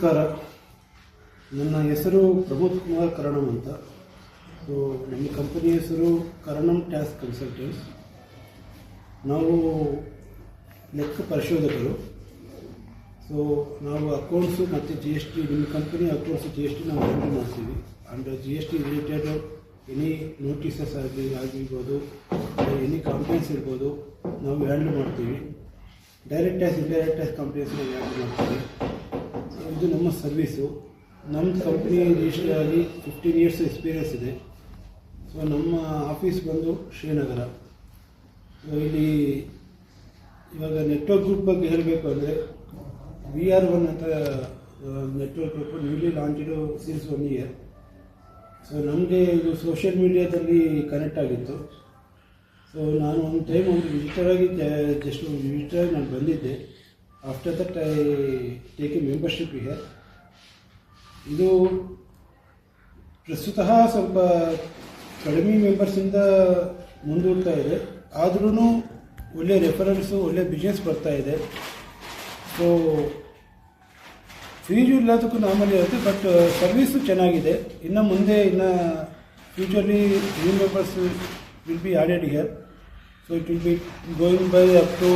ನಮಸ್ಕಾರ. ನನ್ನ ಹೆಸರು ಪ್ರಮೋದ್ ಕುಮಾರ್ ಕರಣಂ ಅಂತ. ಸೊ ನಮ್ಮ ಕಂಪನಿ ಹೆಸರು ಕರಣಂ ಟ್ಯಾಕ್ಸ್ ಕನ್ಸಲ್ಟೆಂಟ್ಸ್. ನಾವು ಲೆಕ್ಕ ಪರಿಶೋಧಕರು. ಸೊ ನಾವು ಅಕೌಂಟ್ಸು ಮತ್ತು ಜಿ ಎಸ್ ಟಿ, ನಿಮ್ಮ company accounts G S T ನಾವು ಹ್ಯಾಂಡಲ್ ಮಾಡ್ತೀವಿ. And G S T related any notices ಆಗಿರ್ಬೋದು, ಎನಿ ಕಂಪ್ಲೇಂಟ್ಸ್ ಇರ್ಬೋದು, ನಾವು ಹ್ಯಾಂಡಲ್ ಮಾಡ್ತೀವಿ. Direct tax, indirect tax complaints ನಾವು ಹ್ಯಾಂಡಲ್ ಮಾಡ್ತೀವಿ. ಇದು ನಮ್ಮ ಸರ್ವೀಸು. ನಮ್ಮ ಕಂಪ್ನಿ ರಿಜಿಸ್ಟರ್ ಆಗಿ 15 ಇಯರ್ಸ್ ಎಕ್ಸ್ಪೀರಿಯನ್ಸ್ ಇದೆ. ಸೊ ನಮ್ಮ ಆಫೀಸ್ ಬಂದು ಶ್ರೀನಗರ. ಸೊ ಇಲ್ಲಿ ಇವಾಗ ನೆಟ್ವರ್ಕ್ ಗ್ರೂಪ್ ಬಗ್ಗೆ ಹೇಳಬೇಕು ಅಂದರೆ, VR1 ಅಂತ network group newly launched since 1 year. So ನಮಗೆ ಇದು ಸೋಷಿಯಲ್ ಮೀಡಿಯಾದಲ್ಲಿ ಕನೆಕ್ಟ್ ಆಗಿತ್ತು. ಸೊ ನಾನು ಒಂದು ಟೈಮ್ ವಿಸಿಟರ್ ಆಗಿ ನಾನು ಬಂದಿದ್ದೆ. After that I take A membership here. ಇದು ಪ್ರಸ್ತುತ ಸ್ವಲ್ಪ ಕಡಿಮೆ ಮೆಂಬರ್ಸಿಂದ ಮುಂದೂಡ್ತಾ ಇದೆ, ಆದ್ರೂ ಒಳ್ಳೆ ರೆಫರೆನ್ಸು, ಒಳ್ಳೆ ಬಿಸ್ನೆಸ್ ಬರ್ತಾ ಇದೆ. ಸೊ ಫೀಸು ಎಲ್ಲದಕ್ಕೂ ನಾರ್ಮಲಿ ಇರುತ್ತೆ, ಬಟ್ ಸರ್ವೀಸು ಚೆನ್ನಾಗಿದೆ. ಇನ್ನು ಮುಂದೆ futurely new members will be added here. So it will be going by up to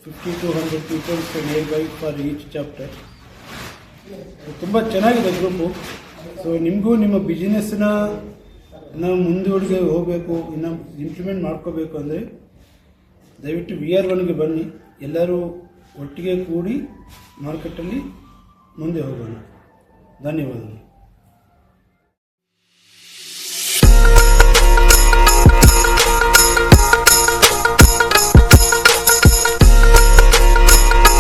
50 to 100 people nearby for each chapter. ತುಂಬ ಚೆನ್ನಾಗಿದೆ ಗ್ರೂಪು. ಸೊ ನಿಮಗೂ ನಿಮ್ಮ ಬಿಸ್ನೆಸ್ನ ಮುಂದೂಡಿಗೆ ಹೋಗಬೇಕು, ಇನ್ನು ಇಂಪ್ಲಿಮೆಂಟ್ ಮಾಡ್ಕೋಬೇಕು ಅಂದರೆ ದಯವಿಟ್ಟು VR1ಗೆ ಬನ್ನಿ. ಎಲ್ಲರೂ ಒಟ್ಟಿಗೆ ಕೂಡಿ ಮಾರ್ಕೆಟಲ್ಲಿ ಮುಂದೆ ಹೋಗೋಣ. ಧನ್ಯವಾದಗಳು.